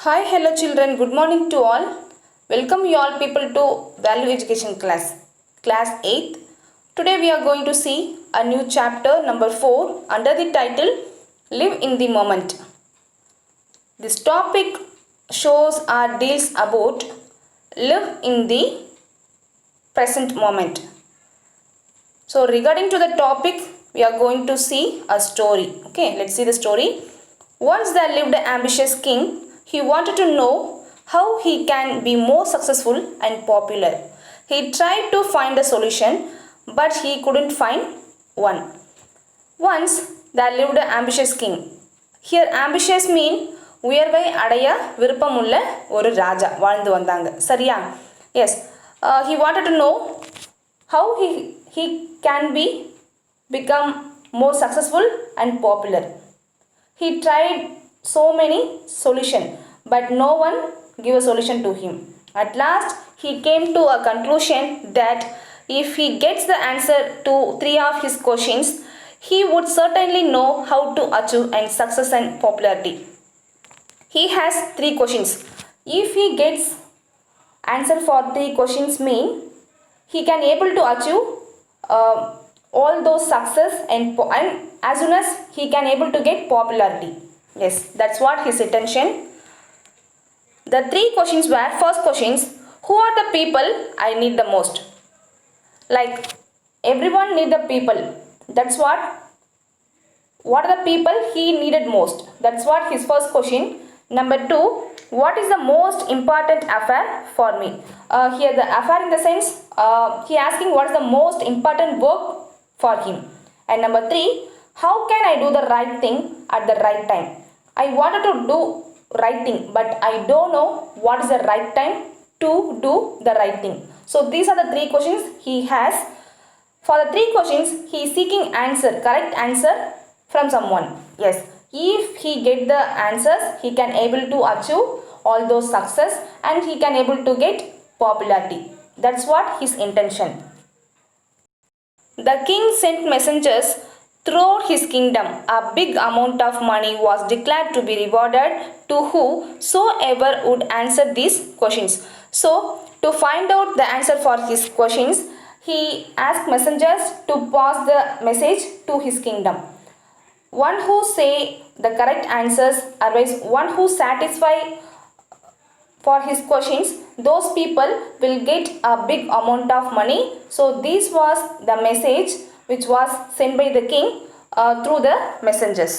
Hi, hello children, good morning to all. Welcome you all people to Value Education class 8th. Today we are going to see a new chapter number 4 under the title Live in the Moment. This topic shows or deals about live in the present moment. So regarding to the topic, we are going to see a story. Okay, let's see the story. Once there lived an ambitious king. He wanted to know how he can be more successful and popular. He tried to find a solution, but he couldn't find one. Once there lived an ambitious king. Here ambitious mean உயர்வை அடைய விருப்பமுள்ள ஒரு ராஜா வாழ்ந்து வந்தாங்க. சரியா? Yes. He wanted to know how he can become more successful and popular. He tried so many solutions, but no one gave a solution to him. At last, he came to a conclusion that if he gets the answer to 3 of his questions, he would certainly know how to achieve and success and popularity. He has 3 questions. If he gets answer for 3 questions mean he can able to achieve all those success and as soon as he can able to get popularity. Yes, that's what his intention. The 3 questions were, first questions, who are the people I need the most? Like everyone need the people. That's what are the people he needed most? That's what his first question. Number 2, what is the most important affair for me? Here the affair in the sense he asking what is the most important work for him. And number 3, how can I do the right thing at the right time? I wanted to do right thing, but I don't know what is the right time to do the right thing. So these are the 3 questions he has. For the 3 questions, he is seeking answer, correct answer from someone. Yes, if he get the answers, he can able to achieve all those success and he can able to get popularity. That's what his intention. The king sent messengers throughout his kingdom. A big amount of money was declared to be rewarded to whosoever would answer these questions. So, to find out the answer for his questions, he asked messengers to pass the message to his kingdom. One who say the correct answers, otherwise one who satisfy for his questions, those people will get a big amount of money. So this was the message which was sent by the king through the messengers.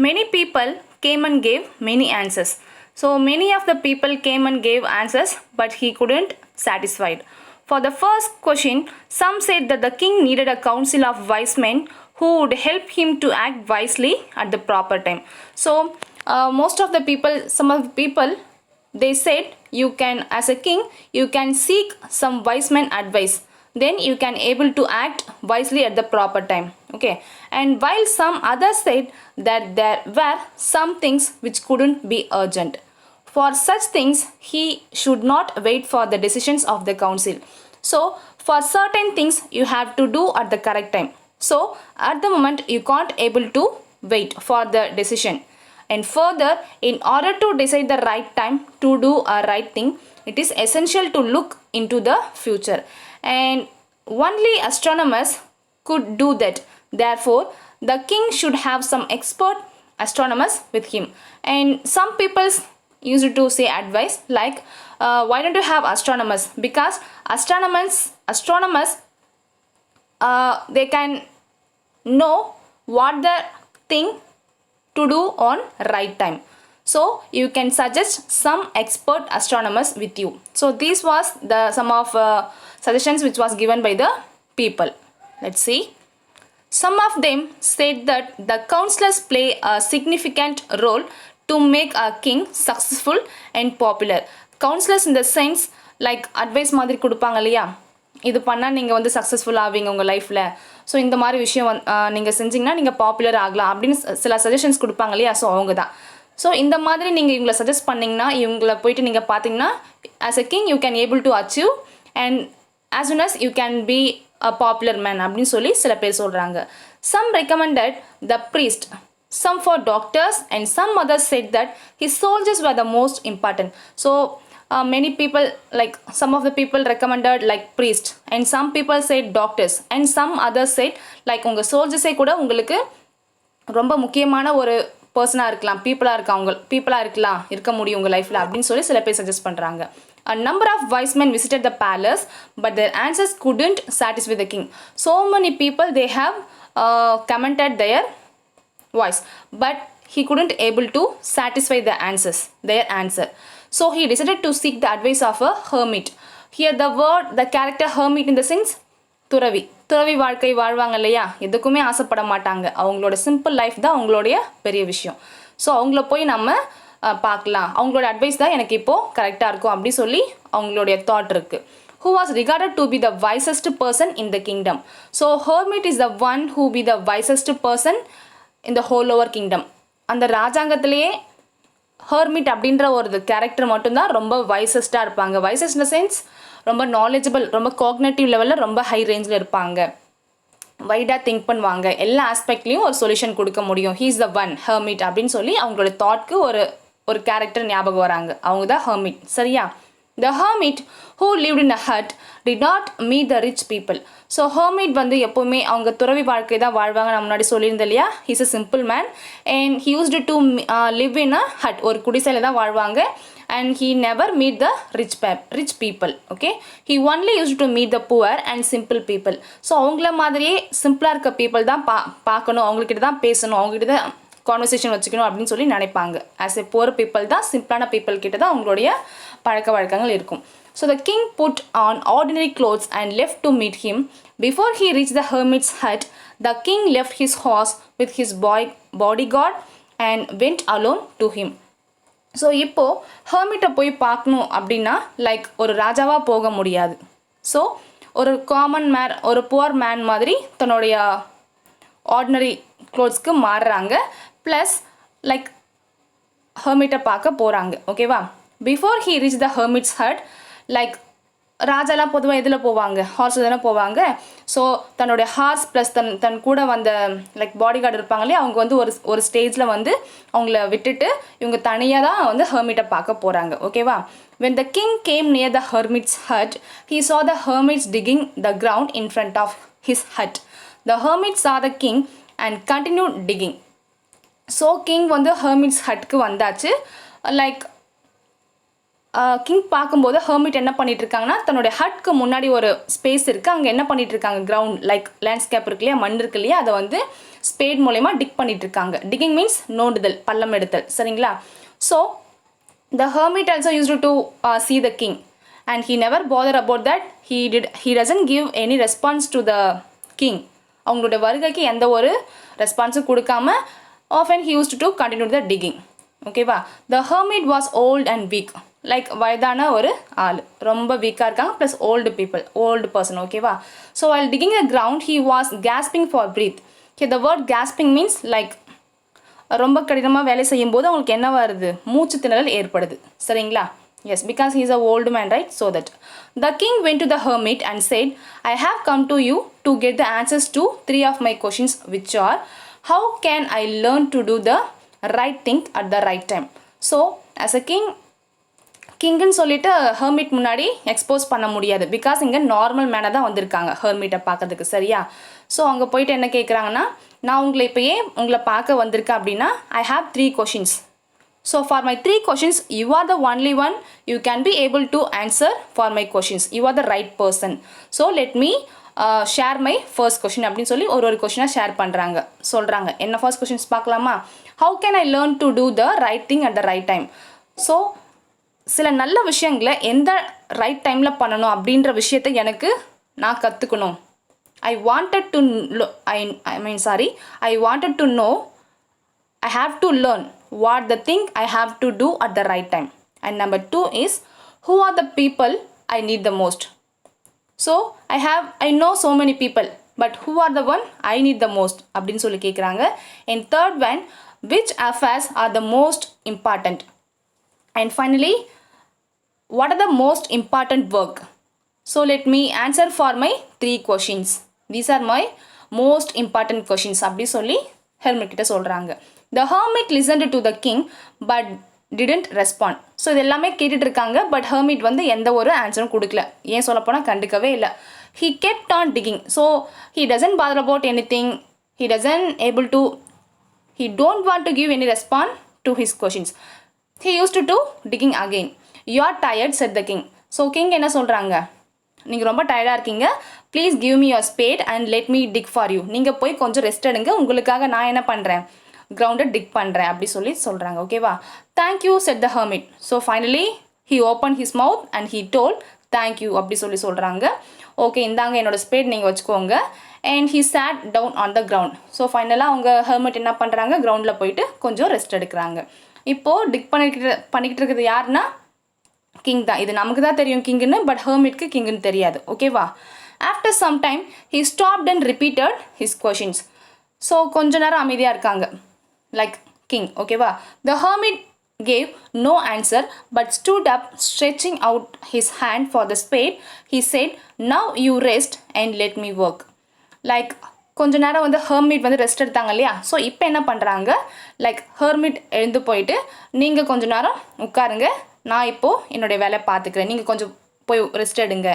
Many people came and gave many answers. So many of the people came and gave answers, but he couldn't satisfy. For the first question, some said that the king needed a council of wise men who would help him to act wisely at the proper time. So most of the people, some of the people, they said you can, as a king, you can seek some wise men advice. Then you can able to act wisely at the proper time. Okay. And while some others said that there were some things which couldn't be urgent. For such things, he should not wait for the decisions of the council. So for certain things, you have to do at the correct time. So at the moment, you can't able to wait for the decision. And further, in order to decide the right time to do a right thing, it is essential to look into the future. And only astronomers could do that. Therefore, the king should have some expert astronomers with him. And some people used to say advice like, why don't you have astronomers? Because astronomers they can know what the thing to do on right time. So you can suggest some expert astronomers with you. So this was the some of suggestions which was given by the people. Let's see. Some of them said that the counselors play a significant role to make a king successful and popular. Counselors in the sense like advice மாதிரி கொடுப்பாங்க இல்லையா, இது பண்ணால் நீங்கள் வந்து successful ஆவீங்க உங்கள் லைஃப்பில், ஸோ இந்த மாதிரி விஷயம் நீங்கள் செஞ்சிங்கன்னா நீங்கள் பாப்புலர் ஆகலாம் அப்படின்னு சில சஜஷன்ஸ் கொடுப்பாங்க இல்லையா, ஸோ அவங்க தான். ஸோ இந்த மாதிரி நீங்கள் இவங்களை சஜஸ்ட் பண்ணிங்கன்னா, இவங்களை போயிட்டு நீங்கள் பார்த்தீங்கன்னா as a king you can able to achieve and as soon as you can be a popular man அப்படின்னு சொல்லி சில பேர் சொல்கிறாங்க. Some recommended the priest some for doctors, and some others said that his soldiers were the most important. So many people, like some of the people recommended like priest, and some people said doctors, and some others said like உங்க சோல்ஜர்ஸே கூட உங்களுக்கு ரொம்ப முக்கியமான ஒரு பர்சனாக இருக்கலாம், பீப்புளாக இருக்க முடியும் உங்கள் லைஃப்பில் அப்படின்னு சொல்லி சில பேர் சஜஸ்ட் பண்ணுறாங்க. A number of wise men visited the palace, but their answers couldn't satisfy the king. So many people, they have commented their voice, but he couldn't able to satisfy their answer. So he decided to seek the advice of a hermit. Here the character hermit in the sense துறவி வாழ்க்கை வாழ்வாங்க இல்லையா, எதுக்குமே ஆசைப்பட மாட்டாங்க, அவங்களோட simple life தான் அவங்களுடைய பெரிய விஷயம். ஸோ அவங்கள போய் நம்ம பார்க்கலாம், அவங்களோட அட்வைஸ் தான் எனக்கு இப்போது கரெக்டாக இருக்கும் அப்படி சொல்லி அவங்களுடைய தாட் இருக்குது. Who was regarded to be the wisest person in the kingdom. So hermit is the one who be the wisest person in the whole lower kingdom. அந்த ராஜாங்கத்திலேயே ஹெர்மிட் அப்படின்ற ஒரு கேரக்டர் மட்டும்தான் ரொம்ப வைசஸ்டாக இருப்பாங்க. வைசஸ்ட் இன் த சென்ஸ் ரொம்ப knowledgeable, ரொம்ப cognitive லெவலில் ரொம்ப ஹை ரேஞ்சில் இருப்பாங்க, வைடாக திங்க் பண்ணுவாங்க, எல்லா ஆஸ்பெக்ட்லேயும் ஒரு சொல்யூஷன் கொடுக்க முடியும். He is the one hermit அப்படின்னு சொல்லி அவங்களோட தாட்க்கு ஒரு கேரக்டர் ஞாபகம் வராங்க, அவங்க தான் ஹெர்மிட். சரியா? The hermit who lived in a hut did not meet the rich people. So hermit வந்து எப்போவுமே அவங்க துறவி வாழ்க்கை தான் வாழ்வாங்க. நான் முன்னாடி சொல்லியிருந்தேன் இல்லையா, he's a simple man and he used to live in a hut, ஒரு குடிசையில் தான் வாழ்வாங்க. And he never meet the rich people. Okay, he only used to meet the poor and simple people. So அவங்கள மாதிரியே சிம்பிளாக இருக்க people தான் பார்க்கணும், அவங்கக்கிட்ட தான் பேசணும், அவங்ககிட்ட தான் கான்வர்சேஷன் வச்சுக்கணும் அப்படின்னு சொல்லி நினைப்பாங்க. ஆஸ் எ புவர் பீப்புள் தான், சிம்பிளான பீப்புள் கிட்ட தான் அவங்களுடைய பழக்க வழக்கங்கள் இருக்கும். So the king put on ordinary clothes and left to meet him. Before he reached the hermit's hut, the king left his horse with his bodyguard and went alone to him. So இப்போது ஹெர்மிட்டை போய் பார்க்கணும் அப்படின்னா like ஒரு ராஜாவாக போக முடியாது. So ஒரு common man, ஒரு புவர் மேன் மாதிரி தன்னுடைய ஆர்டினரி க்ளோத்ஸ்க்கு மாறுறாங்க, ப்ளஸ் லைக் ஹெர்மிட்டை பார்க்க போகிறாங்க. ஓகேவா? Before he reach the hermit's hut, like ராஜாலாம் பொதுவாக எதில் போவாங்க, ஹார்ஸ் தானே போவாங்க. ஸோ தன்னுடைய ஹார்ஸ் ப்ளஸ் தன் கூட வந்த லைக் பாடி கார்டு இருப்பாங்க இல்லையா, அவங்க வந்து ஒரு ஸ்டேஜில் வந்து அவங்கள விட்டுட்டு இவங்க தனியாக தான் வந்து ஹெர்மிட்டை பார்க்க போகிறாங்க. ஓகேவா? When the king came near the hermit's hut, he saw the hermits digging the ground in front of his hut. The hermit saw the king and continued digging. So king வந்து ஹெர்மிட்ஸ் ஹட்க்கு வந்தாச்சு. Like king பார்க்கும்போது hermit என்ன பண்ணிட்டு இருக்காங்கன்னா, தன்னுடைய ஹட்க்கு முன்னாடி ஒரு space இருக்குது, அங்கே என்ன பண்ணிட்டு இருக்காங்க, கிரவுண்ட் லைக் லேண்ட்ஸ்கேப் இருக்கு இல்லையா, மண் இருக்கு இல்லையா, அதை வந்து ஸ்பேட் மூலயமா டிக் பண்ணிட்டு இருக்காங்க. டிக்கிங் மீன்ஸ் நோண்டுதல், பள்ளம் எடுத்தல். சரிங்களா? So the hermit also used to see the king and he never bothered about that. He doesn't give any response to the king. அவங்களோட வருகைக்கு எந்த ஒரு ரெஸ்பான்ஸும் கொடுக்காம often he used to continue the digging. ஓகேவா? The hermit was old and weak. Like வயதான ஒரு ஆள், ரொம்ப வீக்காக இருக்காங்க, ப்ளஸ் ஓல்டு பர்சன். ஓகேவா? So while digging the ground he was gasping for breath. Okay, the word gasping means like ரொம்ப கடினமாக வேலை செய்யும்போது அவங்களுக்கு என்ன வருது, மூச்சு திணறல் ஏற்படுது. சரிங்களா? Yes, because he is a old man, right? So that the king went to the hermit and said, I have come to you to get the answers to 3 of my questions, which are, how can I learn to do the right thing at the right time? So as a கிங்குன்னு சொல்லிட்டு hermit முன்னாடி expose பண்ண முடியாது, because இங்கே normal மேனை தான் வந்திருக்காங்க ஹெர்மிட்டை பார்க்கறதுக்கு. சரியா? So அங்கே போயிட்டு என்ன கேட்குறாங்கன்னா, நான் உங்களை பார்க்க வந்திருக்கேன் அப்படின்னா I have 3 questions. So for my 3 questions you are the only one you can be able to answer for my questions. You are the right person. So let me share my first question அப்படின்னு சொல்லி ஒரு கொஷினாக share சொல்கிறாங்க. என்ன first questions பார்க்கலாமா? How can I learn to do the right thing at the right time. So சில நல்ல விஷயங்களை எந்த ரைட் டைமில் பண்ணணும் அப்படின்ற விஷயத்தை நான் கற்றுக்கணும். I wanted to know, I have to learn what the thing I have to do at the right time. And number 2 is, who are the people I need the most. So I know so many people, but who are the one I need the most அப்படின்னு சொல்லி கேட்குறாங்க. And third one, which affairs are the most important. And finally, what are the most important work. So let me answer for my 3 questions. These are my most important questions அப்படி சொல்லி hermit கிட்ட சொல்கிறாங்க. The hermit listened to the king but didn't respond. So இது எல்லாமே கேட்டுட்டு இருக்காங்க, but hermit வந்து எந்த ஒரு ஆன்சரும் கொடுக்கல. ஏன் சொல்லப்போனால் கண்டுக்கவே இல்லை. He kept on digging. So he doesn't bother about anything. He don't want to give any response to his questions. He used to do digging again. You are tired, said the king. So king என்ன சொல்கிறாங்க, நீங்கள் ரொம்ப டயர்டாக இருக்கீங்க, please give me your spade and let me dig for you. நீங்கள் போய் கொஞ்சம் rest எடுங்க, உங்களுக்காக நான் என்ன பண்ணுறேன், கிரவுண்டை டிக் பண்ணுறேன் அப்படி சொல்லி சொல்கிறாங்க. ஓகேவா? Thank you said the hermit. So finally he open his mouth and he told thank you அப்படி சொல்லி சொல்கிறாங்க. ஓகே, இந்தாங்க என்னோடய ஸ்பேட் நீங்கள் வச்சுக்கோங்க. And he sat down on the ground. So ஃபைனலாக அவங்க ஹெர்மிட் என்ன பண்ணுறாங்க, கிரவுண்டில் போயிட்டு கொஞ்சம் ரெஸ்ட் எடுக்கிறாங்க. இப்போது டிக் பண்ணிக்கிட்டு இருக்கிறது யாருன்னா கிங் தான். இது நமக்கு தான் தெரியும் கிங்குன்னு, பட் ஹெர்மிட்க்கு கிங்குன்னு தெரியாது. ஓகேவா? After some time he stopped and repeated his questions. So கொஞ்ச நேரம் அமைதியாக இருக்காங்க, லைக் கிங். ஓகேவா? The hermit gave no answer but stood up, stretching out his hand for the spade. He said, now you rest and let me work. Like கொஞ்ச நேரம் வந்து hermit வந்து rest எடுத்தாங்க இல்லையா? ஸோ இப்போ என்ன பண்ணுறாங்க, லைக் ஹெர்மிட் எழுந்து போயிட்டு நீங்கள் கொஞ்ச நேரம் உட்காருங்க, நான் இப்போது என்னுடைய வேலையை பார்த்துக்கிறேன், நீங்கள் கொஞ்சம் போய் ரெஸ்ட் எடுங்க,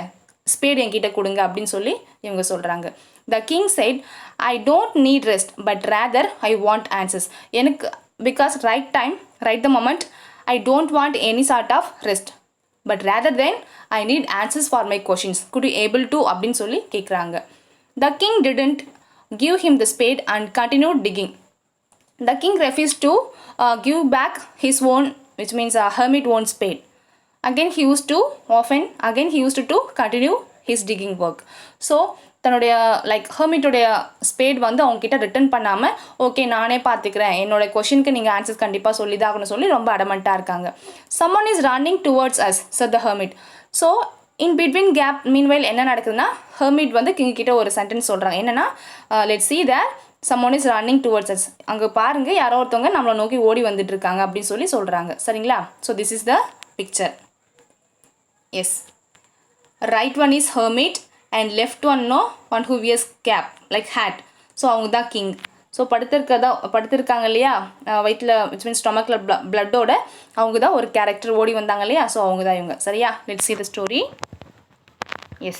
ஸ்பேட் என்கிட்ட கொடுங்க அப்படின்னு சொல்லி இவங்க சொல்கிறாங்க. The king said, I don't need rest but rather I want answers. எனக்கு because right the moment I don't want any sort of rest but rather than I need answers for my questions. Could you able to அப்படின்னு சொல்லி கேட்குறாங்க. The king didn't give him the spade and continued digging. The king refused to give back his own, which means hermit own spade. Again he used to continue his digging work. So தன்னுடைய like ஹெர்மிட்டோடைய spade வந்து அவங்கக்கிட்ட return பண்ணாமல், okay நானே பார்த்துக்கிறேன், என்னோட கொஷினுக்கு நீங்கள் answers கண்டிப்பாக சொல்லி தான் ஆகணும்னு சொல்லி ரொம்ப அடமெண்ட்டாக இருக்காங்க. someone is running towards us, said the hermit. So in between gap meanwhile என்ன நடக்குதுன்னா, ஹெர்மிட் வந்து கிங் கிட்ட ஒரு சென்டென்ஸ் சொல்கிறாங்க. என்னென்னா, let's see that someone is running towards us. அங்கே பாருங்கள், யாரோ ஒருத்தவங்க நம்மளை நோக்கி ஓடி வந்துட்டு இருக்காங்க அப்படின்னு சொல்லி சொல்கிறாங்க. சரிங்களா? So this is the picture. Yes, right one is hermit and left one one who wears cap like hat. So அவங்க தான் கிங். ஸோ படுத்திருக்காங்க இல்லையா வயிற்றில், விச் மீன்ஸ் ஸ்டொமக்கில் பிளட்டோட, அவங்க தான் ஒரு கேரக்டர் ஓடி வந்தாங்க இல்லையா? ஸோ அவங்க தான் இவங்க. சரியா? Let's see the story. Yes.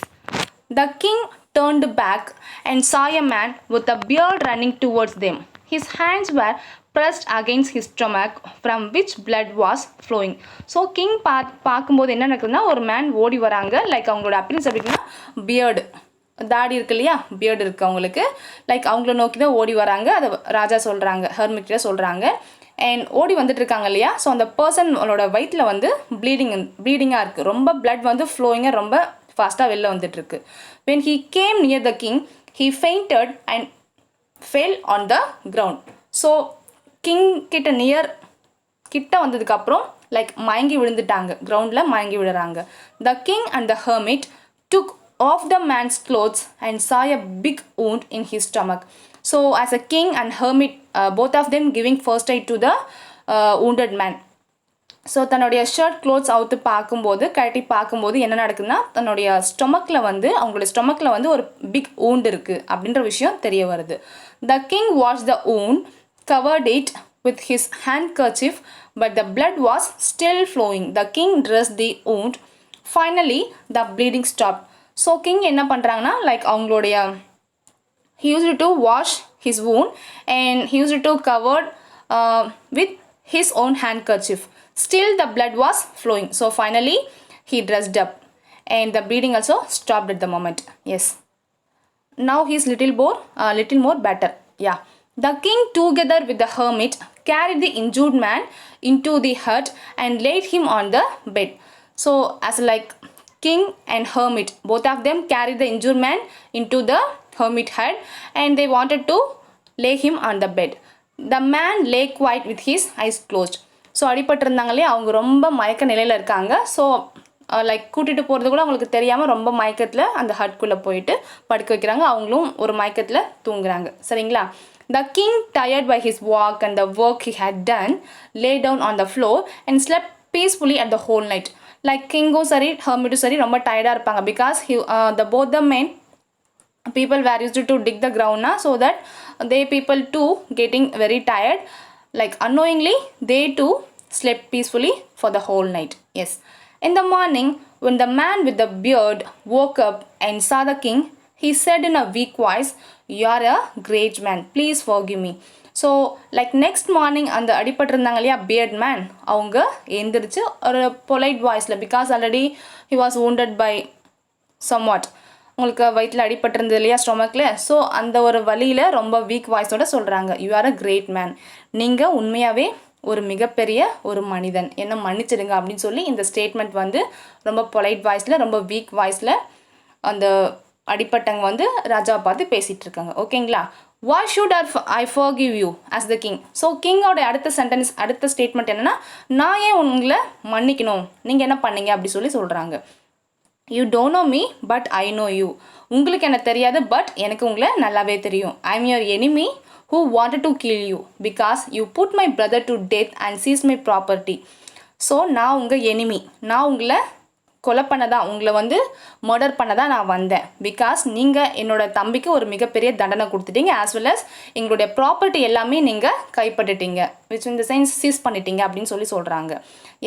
The king turned back and saw a man with a beard running towards them. His hands were pressed against his stomach from which blood was flowing. So king பார்க்கும்போது என்ன நடக்குதுன்னா, ஒரு man ஓடி வராங்க. Like அவங்களோட appearance அப்படின்னா beard, தாடி இருக்கு இல்லையா, பியர்டு இருக்குது அவங்களுக்கு. லைக் அவங்கள நோக்கி தான் ஓடி வராங்க. அதை ராஜா சொல்கிறாங்க, ஹெர்மிட்ட சொல்கிறாங்க. அண்ட் ஓடி வந்துட்டு இருக்காங்க இல்லையா? ஸோ அந்த பர்சனோட வயிற்றில் வந்து ப்ளீடிங்காக இருக்குது, ரொம்ப பிளட் வந்து ஃப்ளோயிங்காக ரொம்ப ஃபாஸ்ட்டாக வெளில வந்துட்டுருக்கு. when he came near the king he fainted and fell on the ground. So king கிட்ட வந்ததுக்கப்புறம் லைக் மயங்கி விழுந்துட்டாங்க, கிரவுண்டில் மயங்கி விழுறாங்க. The king and the hermit took off the man's clothes and saw a big wound in his stomach. So as a king and hermit, both of them giving first aid to the wounded man. So தன்னுடைய shirt clothes அவுத்து கழட்டி பார்க்கும்போது என்ன நடக்குதுன்னா, தன்னுடைய அவங்களுடைய ஸ்டொமக்கில் வந்து ஒரு பிக் wound இருக்குது அப்படின்ற விஷயம் தெரிய வருது. The king washed the wound, covered it with his handkerchief, but the blood was still flowing. The king dressed the wound. Finally the bleeding stopped. So king என்ன பண்ணுறாங்கன்னா, லைக் அவங்களுடைய he used to wash his wound and he used to covered with his own handkerchief. Still the blood was flowing. So finally he dressed up and the bleeding also stopped at the moment. Yes, now he is little more better. Yeah. The king together with the hermit carried the injured man into the hut and laid him on the bed. So as like king and hermit, both of them carried the injured man into the hermit hut and they wanted to lay him on the bed. The man lay quiet with his eyes closed. So அடிபட்டிருந்தாங்களே, அவங்க ரொம்ப மயக்க நிலையில் இருக்காங்க. So like கூட்டிகிட்டு போகிறது கூட அவங்களுக்கு தெரியாமல் ரொம்ப மயக்கத்தில் அந்த ஹட்குள்ளே போயிட்டு படுக்க வைக்கிறாங்க. அவங்களும் ஒரு மயக்கத்தில் தூங்குறாங்க. சரிங்களா? The king, tired by his walk and the work he had done, lay down on the floor and slept peacefully at the whole night. Like கிங்கும் சரி ஹெர்மிட்டும் சரி ரொம்ப டயர்டாக இருப்பாங்க. Because both the men people were used to dig the ground so that they people too getting very tired. Like unknowingly, they too slept peacefully for the whole night. Yes. In the morning, when the man with the beard woke up and saw the king, he said in a weak voice, "You are a great man. Please forgive me." So like next morning அந்த அடிபட்டிருந்தாங்க இல்லையா beard man, அவங்க எழுந்திரிச்சு ஒரு polite வாய்ஸில், because already he was wounded by somewhat, உங்களுக்கு வயிற்றில் அடிபட்டிருந்தது இல்லையா ஸ்டொமக்கில், so அந்த ஒரு வழியில் ரொம்ப வீக் வாய்ஸோட சொல்கிறாங்க, you are a great man, நீங்கள் உண்மையாகவே ஒரு மிகப்பெரிய ஒரு மனிதன், என்ன மன்னிச்சிடுங்க அப்படின்னு சொல்லி இந்த ஸ்டேட்மெண்ட் வந்து ரொம்ப பொலைட் வாய்ஸில், ரொம்ப வீக் வாய்ஸில் அந்த அடிப்பட்டவங்க வந்து ராஜாவை பார்த்து பேசிகிட்டு இருக்காங்க. ஓகேங்களா? why should I forgive you as the king? So கிங்கோட அடுத்த சென்டென்ஸ், அடுத்த ஸ்டேட்மெண்ட் என்னென்னா, நான் ஏன் உங்களை மன்னிக்கணும், நீங்கள் என்ன பண்ணீங்க அப்படி சொல்லி சொல்கிறாங்க. You don't know me but I know you. உங்களுக்கு என்ன தெரியாது, பட் எனக்கு உங்களை நல்லாவே தெரியும். I am your enemy who wanted to kill you because you put my brother to death and seized my property. So நான் உங்கள் எனிமி, நான் உங்களை கொலை பண்ணதான், உங்களை வந்து மர்டர் பண்ணதான் நான் வந்தேன், பிகாஸ் நீங்கள் என்னோட தம்பிக்கு ஒரு மிகப்பெரிய தண்டனை கொடுத்துட்டீங்க, ஆஸ் வெல் அஸ் எங்களுடைய ப்ராப்பர்ட்டி எல்லாமே நீங்கள் கைப்பற்றிட்டீங்க, which in the sense seize பண்ணிட்டீங்க அப்படின்னு சொல்லி சொல்கிறாங்க.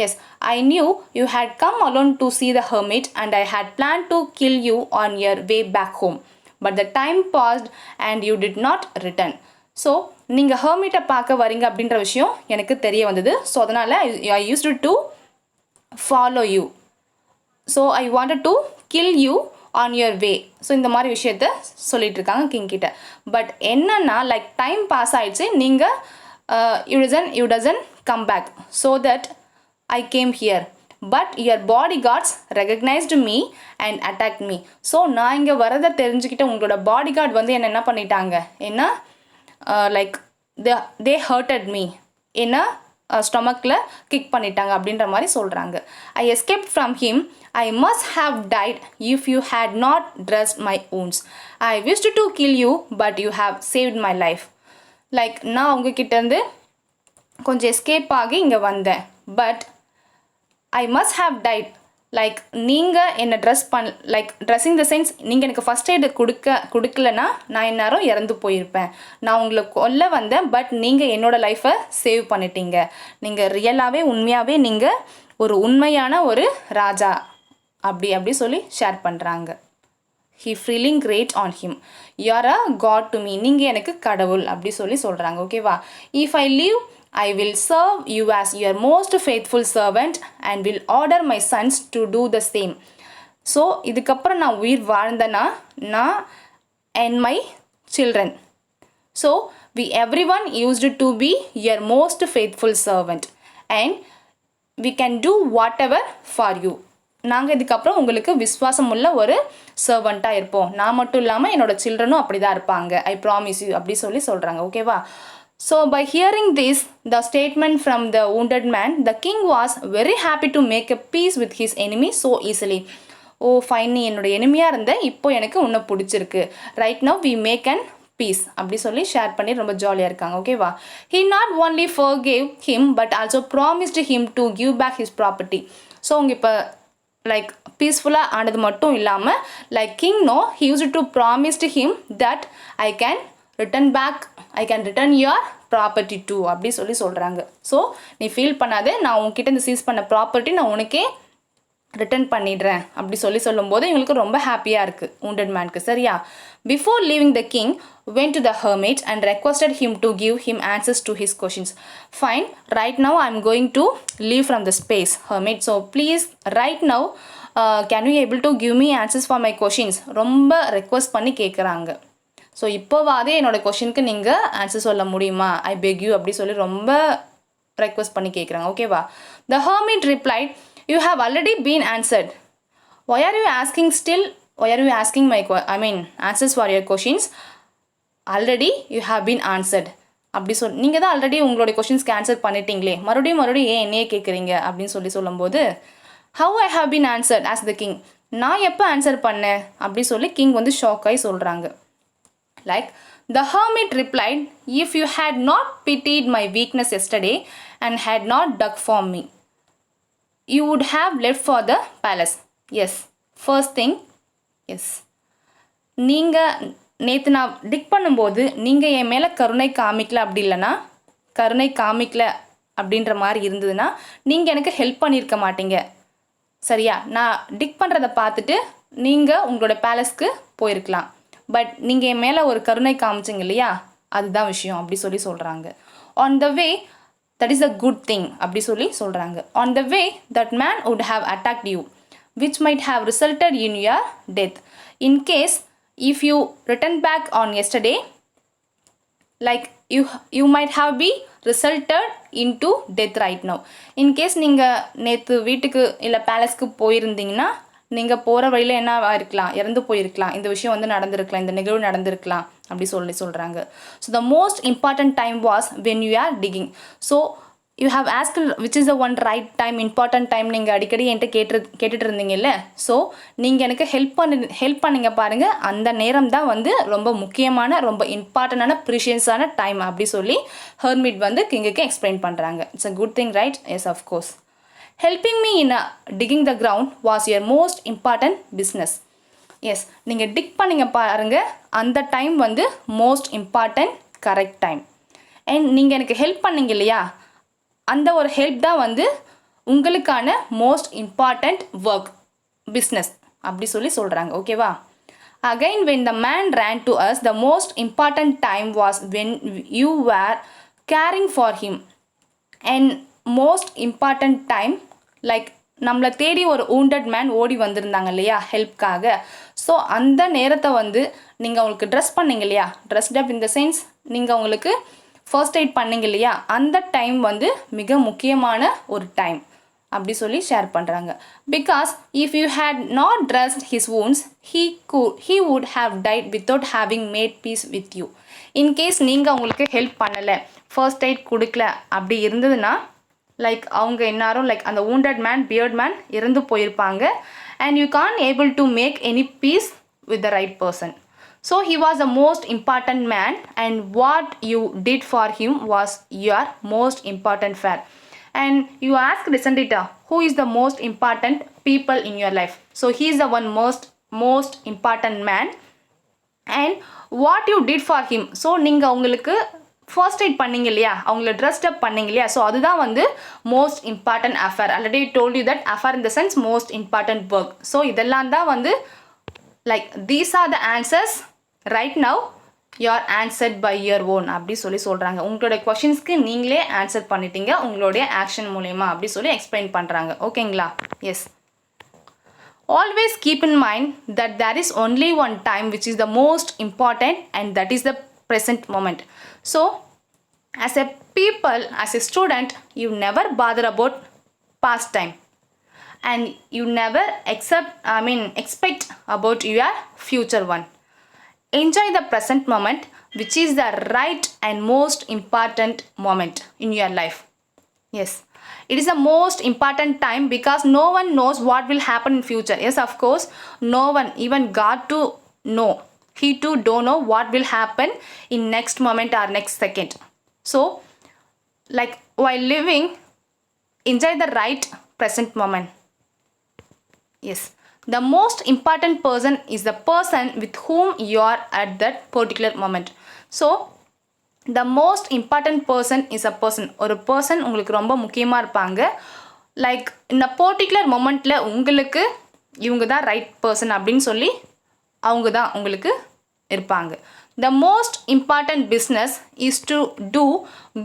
Yes, I knew you had come alone to see the hermit and I had planned to kill you on your way back home, but the time passed and you did not return. So நீங்கள் ஹெர்மிட்டை பார்க்க வரீங்க அப்படின்ற விஷயம் எனக்கு தெரிய வந்தது, so அதனால் I used to follow you, so I wanted to kill you on your way. So இந்த மாதிரி விஷயத்த சொல்லிட்டு இருக்காங்க கிங் கிட்ட. பட் என்னன்னா, லைக் டைம் பாஸ் ஆயிடுச்சு, நீங்கள் you doesn't come back, so that I came here, but your bodyguards recognised me and attack me. So நான் இங்கே வரதை தெரிஞ்சுக்கிட்ட உங்களோட பாடி கார்டு வந்து என்ன பண்ணிட்டாங்க, என்ன லைக் தே ஹர்ட்டட் மீ, என்ன ஸ்டொமக்கில் கிக் பண்ணிட்டாங்க அப்படின்ற மாதிரி சொல்கிறாங்க. I escaped from him, I must have died if you had not dressed my wounds. I wished to kill you but you have saved my life. Like நான் உங்ககிட்டேருந்து கொஞ்சம் escape ஆகி இங்கே வந்தேன், but I must have died, like நீங்கள் என்னை like dressing the sense, நீங்கள் எனக்கு ஃபஸ்ட் எய்டு கொடுக்கலன்னா நான் இந்நேரம் இறந்து போயிருப்பேன், நான் உங்களை கொல்ல வந்தேன், பட் நீங்கள் என்னோடய லைஃப்பை சேவ் பண்ணிட்டீங்க, நீங்கள் ரியலாகவே உண்மையாகவே நீங்கள் ஒரு உண்மையான ஒரு ராஜா அப்படி சொல்லி ஷேர் பண்ணுறாங்க. he feeling great on him, you are a god to me, நீங்கள் எனக்கு கடவுள் அப்படி சொல்லி சொல்கிறாங்க. ஓகேவா? if I live I will serve you as your most faithful servant and will order my sons to do the same. So இதுக்கப்புறம் நான் உயிர் வாழ்ந்தேன்னா நான் and my children. So we everyone used to be your most faithful servant and we can do whatever for you. நாங்கள் இதுக்கப்புறம் உங்களுக்கு விசுவாசம் உள்ள ஒரு சர்வெண்ட்டாக இருப்போம், நான் மட்டும் இல்லாமல் என்னோட சில்ட்ரனும் அப்படி தான் இருப்பாங்க, ஐ ப்ராமிஸ் யூ அப்படி சொல்லி சொல்கிறாங்க. ஓகேவா? So by hearing this, the statement from the wounded man, the king was very happy to make a peace with his enemy so easily. Oh fine, நீ என்னோட எனிமியாக இருந்த, இப்போ எனக்கு உன்னை பிடிச்சிருக்கு, right now we make and peace அப்படி சொல்லி ஷேர் பண்ணி ரொம்ப ஜாலியாக இருக்காங்க. ஓகேவா? he not only forgave him but also promised him to give back his property. So அவங்க இப்போ லைக் பீஸ்ஃபுல்லாக ஆனது மட்டும் இல்லாமல், like king no he used to promise to him that I can return your property too அப்படி சொல்லி சொல்கிறாங்க. So நீ ஃபீல் பண்ணாதே, நான் உங்ககிட்ட இந்த சீஸ் பண்ண ப்ராப்பர்ட்டி நான் உனக்கே ரிட்டர்ன் பண்ணிடுறேன் அப்படி சொல்லும்போது இவங்களுக்கு ரொம்ப ஹாப்பியாக இருக்குது wounded மேனுக்கு. சரியா? Before leaving the king went to the hermit and requested him to give him answers to his questions. Fine, right now I'm going to leave from the space, hermit. So please right now can you able to give me answers for my questions? ரொம்ப request பண்ணி கேட்குறாங்க. So இப்போவாதே என்னோடய கொஷினுக்கு நீங்கள் answer சொல்ல முடியுமா, ஐ பெக் you அப்படி சொல்லி ரொம்ப ரெக்வஸ்ட் பண்ணி கேட்குறாங்க. ஓகேவா? The hermit replied, you have already been answered, why are you asking my answers for your questions? Already you have been answered அப்படி நீங்கள் தான் ஆல்ரெடி உங்களுடைய கொஷின்ஸ்க்கு ஆன்சர் பண்ணிட்டீங்களே, மறுபடியும் ஏன் என்னையே கேட்குறீங்க அப்படின்னு சொல்லும்போது, how I have been answered as the king, நான் எப்போ ஆன்சர் பண்ணேன் அப்படி சொல்லி கிங் வந்து ஷாக் ஆகி சொல்கிறாங்க. Like the hermit replied, if you had not pitied my weakness yesterday and had not dug for me, you would have left for the palace. Yes, first thing, yes. நீங்கள் நேற்று நான் tick பண்ணும்போது நீங்கள் என் மேலே கருணை காமிக்கல, அப்படி இல்லைனா கருணை காமிக்கல அப்படின்ற மாதிரி இருந்ததுன்னா நீங்கள் எனக்கு ஹெல்ப் பண்ணியிருக்க மாட்டீங்க. சரியா? நான் டிக் பண்ணுறதை பார்த்துட்டு நீங்கள் உங்களோட பேலஸ்க்கு போயிருக்கலாம். பட் நீங்கள் என் மேலே ஒரு கருணை காமிச்சிங்க இல்லையா, அதுதான் விஷயம் அப்படி சொல்லி சொல்கிறாங்க. On the way that is a good thing அப்படி சொல்லி சொல்கிறாங்க. On the way that man would have attacked you which might have resulted in your death. In case if you return back on yesterday, like you might have be resulted into death right now. In case நீங்கள் நேற்று வீட்டுக்கு இல்லை பேலஸ்க்கு போயிருந்தீங்கன்னா நீங்கள் போகிற வழியில் என்ன ஆயிருக்கலாம், இறந்து போயிருக்கலாம், இந்த விஷயம் வந்து நடந்திருக்கலாம், இந்த நிகழ்வு நடந்திருக்கலாம் அப்படி சொல்கிறாங்க. So the most important time was when you are digging. So you have ask which is the one right time, important time நீங்கள் அடிக்கடி என்கிட்ட கேட்டுட்டு இருந்தீங்கல்ல. ஸோ நீங்கள் எனக்கு ஹெல்ப் பண்ணிங்க பாருங்கள், அந்த நேரம் தான் வந்து ரொம்ப முக்கியமான ரொம்ப இம்பார்ட்டண்டான ப்ரிஷியஸான டைம் அப்படி சொல்லி ஹெர்மிட் வந்து கிங்குக்கு எக்ஸ்பிளைன் பண்ணுறாங்க. It's a good thing right? Yes of course. Helping me in digging the ground was your most important business. Yes, நீங்கள் டிக் பண்ணிங்க பாருங்கள், அந்த டைம் வந்து most important correct time. And நீங்கள் எனக்கு ஹெல்ப் பண்ணிங்க இல்லையா, அந்த ஒரு ஹெல்ப் தான் வந்து உங்களுக்கான மோஸ்ட் இம்பார்ட்டண்ட் ஒர்க் பிஸ்னஸ் அப்படி சொல்லி சொல்கிறாங்க. ஓகேவா? Again when the man ran to us, the most important time was when you were caring for him. And most important time, like நம்மளை தேடி ஒரு wounded மேன் ஓடி வந்திருந்தாங்க இல்லையா ஹெல்ப்காக. ஸோ அந்த நேரத்தை வந்து நீங்கள் அவங்களுக்கு ட்ரெஸ் பண்ணிங்க இல்லையா, ட்ரெஸ்ட் அப் இன் த சென்ஸ் நீங்கள் அவங்களுக்கு ஃபர்ஸ்ட் எய்ட் பண்ணிங்க இல்லையா, அந்த டைம் வந்து மிக முக்கியமான ஒரு டைம் அப்படி சொல்லி ஷேர் பண்ணுறாங்க. Because if you had not dressed his wounds, he would have died without having made peace with you. In case நீங்கள் அவங்களுக்கு ஹெல்ப் பண்ணலை, ஃபர்ஸ்ட் எய்ட் கொடுக்கல அப்படி இருந்ததுன்னா லைக் அவங்க எல்லாரும் லைக் அந்த wounded மேன் பியர்ட் மேன் இறந்து போயிருப்பாங்க. And you can able to make any peace with the right person. So he was the most important man, and what you did for him was your most important fare. And you asked, isn't it, who is the most important people in your life? So he is the one most important man, and what you did for him. So நீங்கள் அவங்களுக்கு first eight பண்ணிங்க இல்லையா, அவங்கள ட்ரெஸ்ட் அப் பண்ணிங்க இல்லையா, so அதுதான் வந்து most important affair. Already told you that affair in the sense most important work. So இதெல்லாம் தான் வந்து like these are the answers right now you are answered by your own அப்படி சொல்லி சொல்கிறாங்க. உங்களோட கொஷின்ஸ்க்கு நீங்களே ஆன்சர் பண்ணிட்டீங்க உங்களுடைய ஆக்ஷன் மூலயமா அப்படி சொல்லி எக்ஸ்பிளைன் பண்ணுறாங்க. ஓகேங்களா? S. Always keep in mind that there is only one time which is the most important, and that is the present moment. So as a people, as a student, you never bother about past time, and you never expect about your future one. Enjoy the present moment, which is the right and most important moment in your life. Yes, it is the most important time because no one knows what will happen in future. Yes, of course, no one, even God too know. He too don't know what will happen in next moment or next second. So like while living, enjoy the right present moment. Yes, the most important person is the person with whom you are at that particular moment. So the most important person is a person. ஒரு person உங்களுக்கு ரொம்ப முக்கியமாக இருப்பாங்க. Like இந்த particular மொமெண்ட்டில் உங்களுக்கு இவங்க தான் right person அப்படின்னு சொல்லி அவங்க தான் உங்களுக்கு இருப்பாங்க. The most important business is to do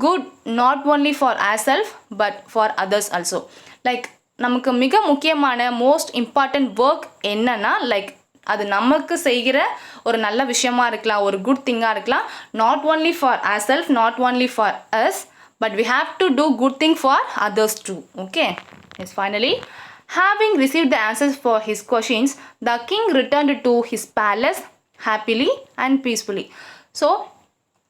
good not only for ourselves but for others also. Like நமக்கு மிக முக்கியமான மோஸ்ட் இம்பார்ட்டன்ட் ஒர்க் என்னன்னா லைக் அது நமக்கு செய்கிற ஒரு நல்ல விஷயமா இருக்கலாம், ஒரு குட் திங்காக இருக்கலாம். Not only for our self, not only for us, but we have to do good thing for others too. Okay. Yes. Finally, having received the answers for his questions, the king returned to his palace happily and peacefully. So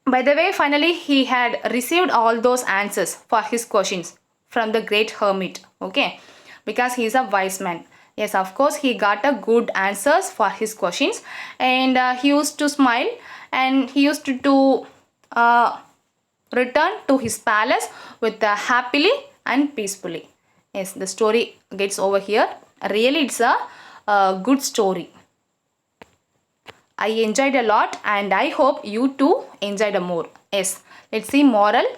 by the way, finally he had received all those answers for his questions from the great hermit. Okay, because he is a wise man. Yes, of course, he got a good answers for his questions, and he used to smile, and he used to return to his palace with happily and peacefully. Yes, the story gets over here. Really, it's a good story. I enjoyed a lot, and I hope you too enjoyed more. Yes, let's see moral.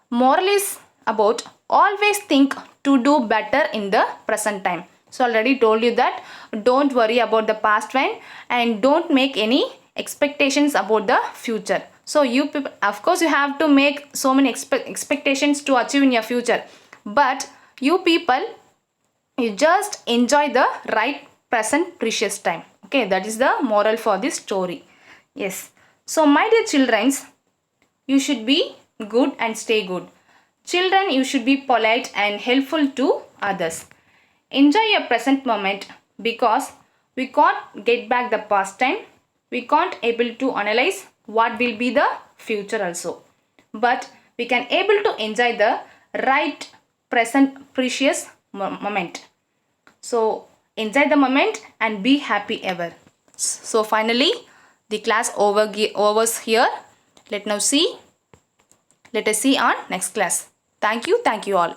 Moral is about always think to do better in the present time. So already told you that don't worry about the past one and don't make any expectations about the future. So you people, of course you have to make so many expectations to achieve in your future, but you people, you just enjoy the right present precious time. Okay, that is the moral for this story. Yes. So my dear children, you should be good and stay good. Children, you should be polite and helpful to others. Enjoy your present moment because we can't get back the past time. We can't able to analyze what will be the future also. But we can able to enjoy the right present precious moment. So enjoy the moment and be happy ever. So finally the class overs here. Let us see on next class. Thank you all.